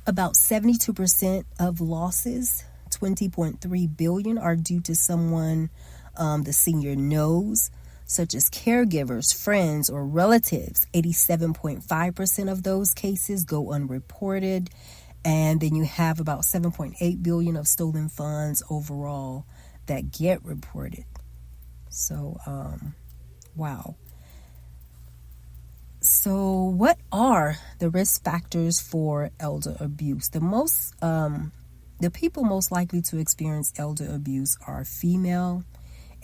About 72% of losses, 20.3 billion, are due to someone the senior knows, such as caregivers, friends, or relatives. 87.5% of those cases go unreported. And then you have about 7.8 billion of stolen funds overall that get reported. So, wow. So what are the risk factors for elder abuse? The people most likely to experience elder abuse are female,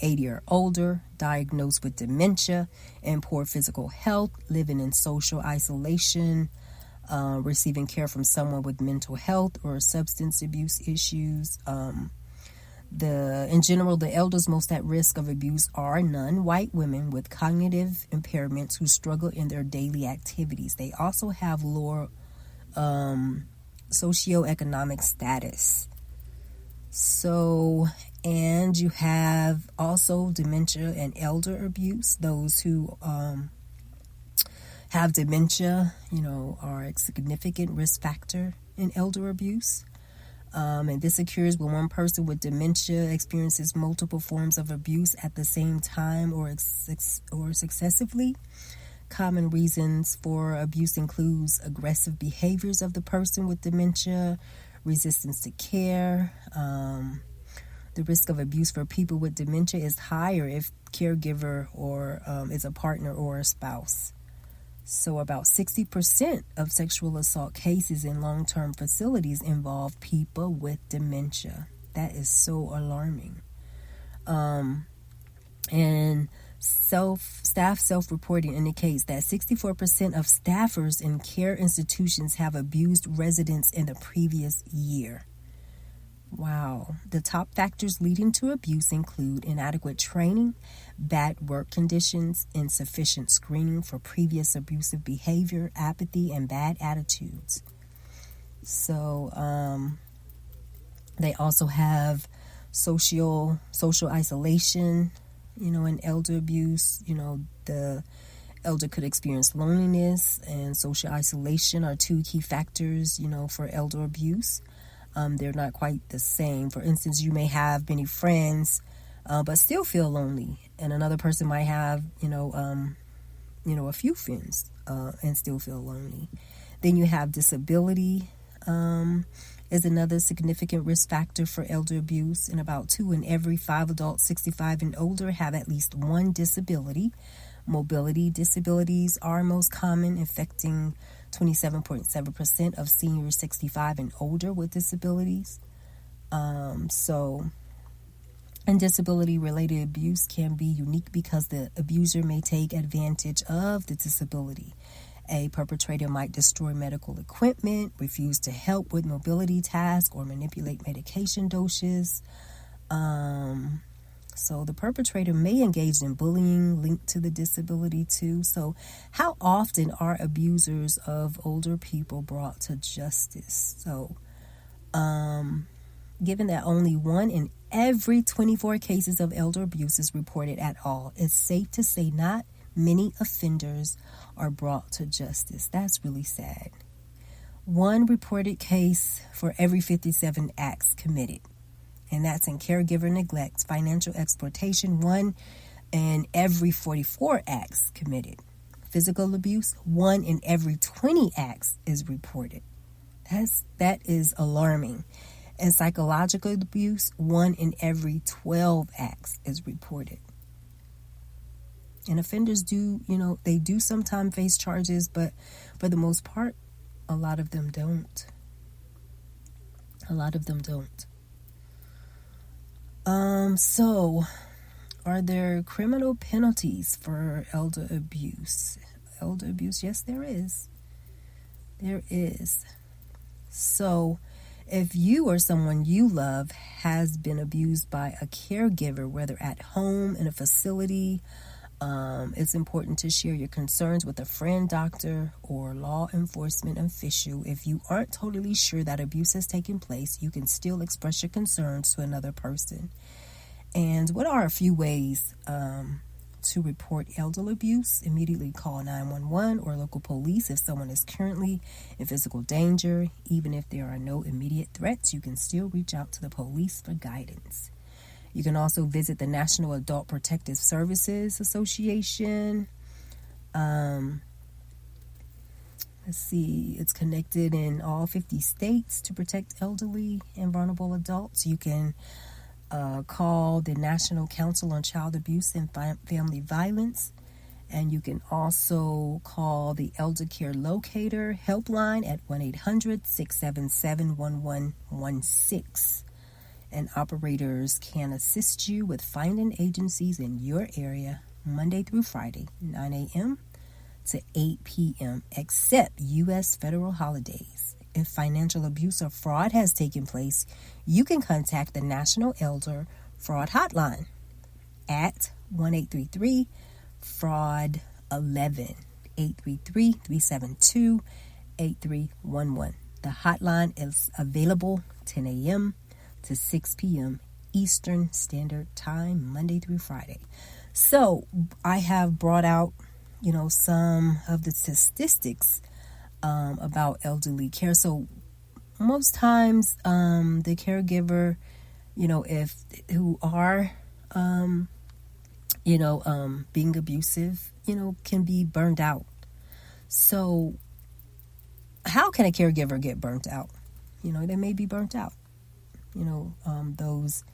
80 or older, diagnosed with dementia and poor physical health, living in social isolation, receiving care from someone with mental health or substance abuse issues. In general, the elders most at risk of abuse are non-white women with cognitive impairments who struggle in their daily activities. They also have lower socioeconomic status. And you have also dementia and elder abuse. Those who have dementia, are a significant risk factor in elder abuse. And this occurs when one person with dementia experiences multiple forms of abuse at the same time or successively. Common reasons for abuse includes aggressive behaviors of the person with dementia, resistance to care. The risk of abuse for people with dementia is higher if caregiver or is a partner or a spouse. So about 60% of sexual assault cases in long-term facilities involve people with dementia. That is so alarming. And staff self-reporting indicates that 64% of staffers in care institutions have abused residents in the previous year. Wow. The top factors leading to abuse include inadequate training, bad work conditions, insufficient screening for previous abusive behavior, apathy, and bad attitudes. So they also have social isolation, in elder abuse. The elder could experience loneliness and social isolation are two key factors, for elder abuse. They're not quite the same. For instance, you may have many friends, but still feel lonely. And another person might have, a few friends, and still feel lonely. Then you have disability, is another significant risk factor for elder abuse. And about 2 in every 5 adults 65 and older have at least one disability. Mobility disabilities are most common, affecting 27.7% of seniors 65 and older with disabilities. And disability-related abuse can be unique because the abuser may take advantage of the disability. A perpetrator might destroy medical equipment, refuse to help with mobility tasks, or manipulate medication doses. So the perpetrator may engage in bullying linked to the disability too. So how often are abusers of older people brought to justice? So given that only 1 in every 24 cases of elder abuse is reported at all, it's safe to say not many offenders are brought to justice. That's really sad. 1 reported case for every 57 acts committed. And that's in caregiver neglect, financial exploitation, 1 in every 44 acts committed. Physical abuse, 1 in every 20 acts is reported. That is alarming. And psychological abuse, 1 in every 12 acts is reported. And offenders do, they do sometimes face charges, but for the most part, a lot of them don't. So, are there criminal penalties for elder abuse? Elder abuse, yes, there is. There is. So, if you or someone you love has been abused by a caregiver, whether at home, in a facility, it's important to share your concerns with a friend, doctor, or law enforcement official. If you aren't totally sure that abuse has taken place, you can still express your concerns to another person. And what are a few ways to report elderly abuse, immediately call 911 or local police if someone is currently in physical danger. Even if there are no immediate threats, you can still reach out to the police for guidance. You can also visit the National Adult Protective Services Association. It's connected in all 50 states to protect elderly and vulnerable adults. You can call the National Council on Child Abuse and Family Violence. And you can also call the Elder Care Locator helpline at 1-800-677-1116. And operators can assist you with finding agencies in your area Monday through Friday, 9 a.m. to 8 p.m., except U.S. federal holidays. If financial abuse or fraud has taken place, you can contact the National Elder Fraud Hotline at 1-833-FRAUD-11, 833-372-8311. The hotline is available 10 a.m. to 6 p.m. Eastern Standard Time, Monday through Friday. So I have brought out, some of the statistics about elderly care. So most times the caregiver, who are, being abusive, can be burned out. So how can a caregiver get burnt out? They may be burnt out. Those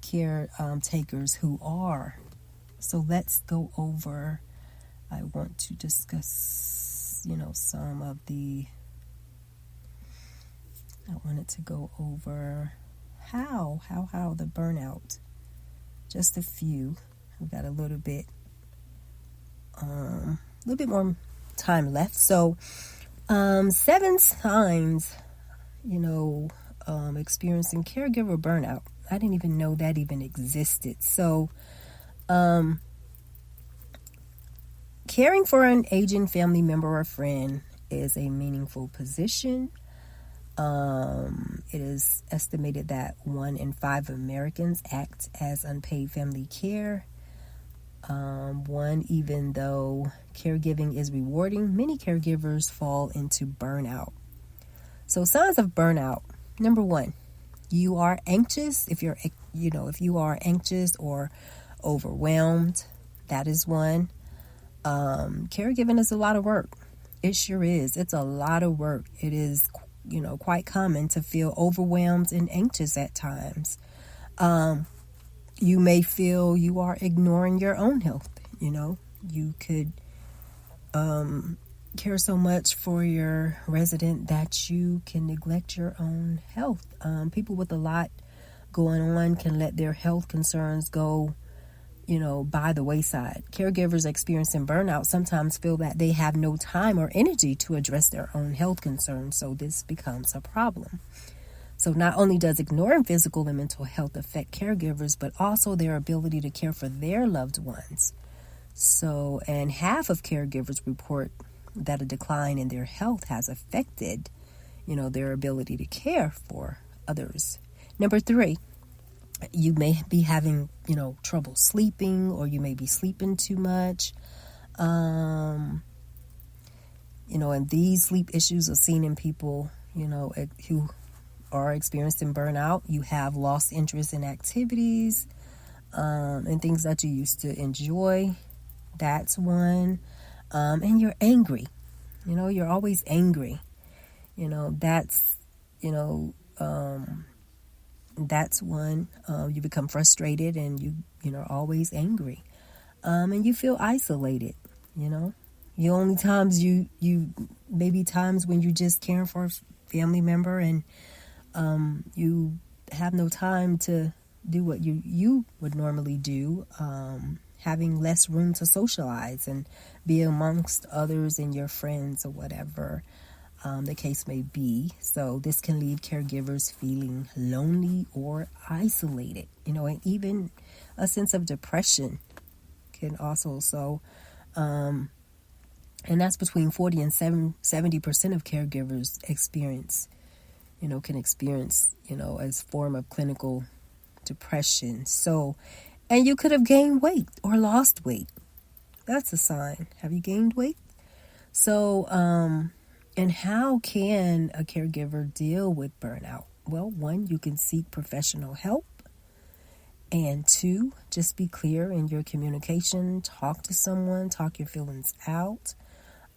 care takers who are. So let's go over, I want to discuss, some of I wanted to go over how the burnout, just a few. We've got a little bit more time left. So 7 signs, experiencing caregiver burnout. I didn't even know that even existed. So, caring for an aging family member or friend is a meaningful position. It is estimated that 1 in 5 Americans act as unpaid family care. Even though caregiving is rewarding, many caregivers fall into burnout. So signs of burnout. Number 1, you are anxious. If you are anxious or overwhelmed, that is one. Caregiving is a lot of work. It sure is. It's a lot of work. It is, quite common to feel overwhelmed and anxious at times. You may feel you are ignoring your own health. You could care so much for your resident that you can neglect your own health. People with a lot going on can let their health concerns go, by the wayside. Caregivers experiencing burnout sometimes feel that they have no time or energy to address their own health concerns, so this becomes a problem. So not only does ignoring physical and mental health affect caregivers, but also their ability to care for their loved ones. So, and half of caregivers report that a decline in their health has affected, their ability to care for others. Number 3, you may be having, trouble sleeping, or you may be sleeping too much. And these sleep issues are seen in people, who are experiencing burnout. You have lost interest in activities, and things that you used to enjoy. That's one. And you're angry. You're always angry. That's one. You become frustrated and you always angry. And you feel isolated, The only times you maybe times when you just caring for a family member and you have no time to do what you would normally do, having less room to socialize and be amongst others and your friends or whatever the case may be. So this can leave caregivers feeling lonely or isolated, and even a sense of depression can also. So, and that's between 40 and 70% of caregivers experience, can experience, as form of clinical depression. So, And you could have gained weight or lost weight. That's a sign. Have you gained weight? So, and how can a caregiver deal with burnout? Well, 1, you can seek professional help. And 2, just be clear in your communication. Talk to someone, talk your feelings out.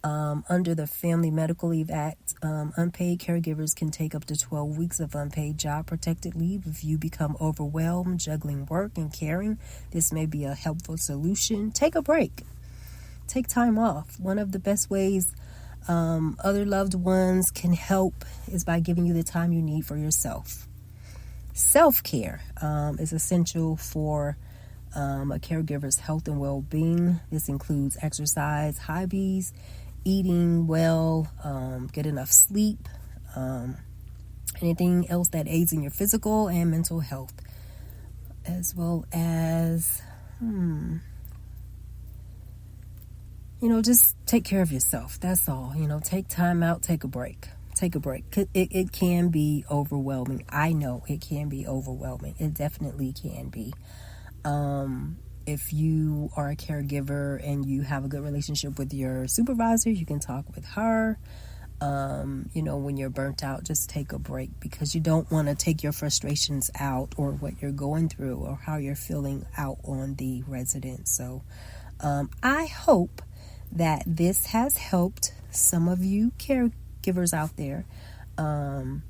Under the Family Medical Leave Act, unpaid caregivers can take up to 12 weeks of unpaid job protected leave if you become overwhelmed juggling work and caring. This may be a helpful solution. Take a break. Take time off. One of the best ways other loved ones can help is by giving you the time you need for yourself. Self-care is essential for a caregiver's health and well-being. This includes exercise, hobbies, eating well, get enough sleep, anything else that aids in your physical and mental health, as well as, just take care of yourself. That's all. Take time out, take a break. Take a break. It can be overwhelming. I know it can be overwhelming. It definitely can be. If you are a caregiver and you have a good relationship with your supervisor, you can talk with her. When you're burnt out, just take a break, because you don't want to take your frustrations out, or what you're going through, or how you're feeling out on the resident. So I hope that this has helped some of you caregivers out there. And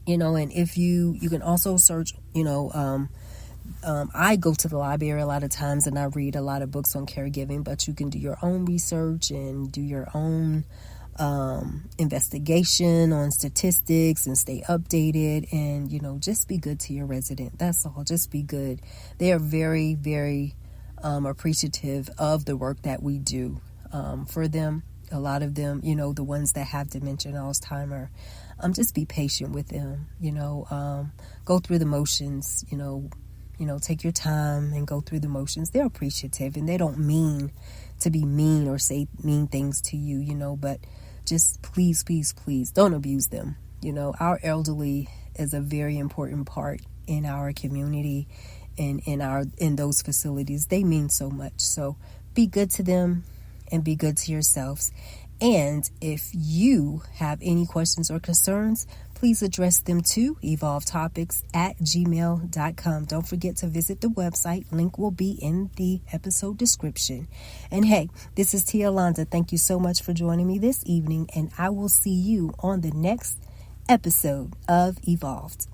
if you can also search, I go to the library a lot of times and I read a lot of books on caregiving, but you can do your own research and do your own investigation on statistics and stay updated, and just be good to your resident. That's all. Just be good. They are very, very appreciative of the work that we do for them. A lot of them, the ones that have dementia and Alzheimer, just be patient with them. Go through the motions. Take your time and go through the motions. They're appreciative, and they don't mean to be mean or say mean things to you, but just please, please, please don't abuse them. Our elderly is a very important part in our community and in those facilities. They mean so much. So be good to them and be good to yourselves. And if you have any questions or concerns, please address them to evolvetopics@gmail.com. Don't forget to visit the website. Link will be in the episode description. And hey, this is Tialonda. Thank you so much for joining me this evening, and I will see you on the next episode of Evolved.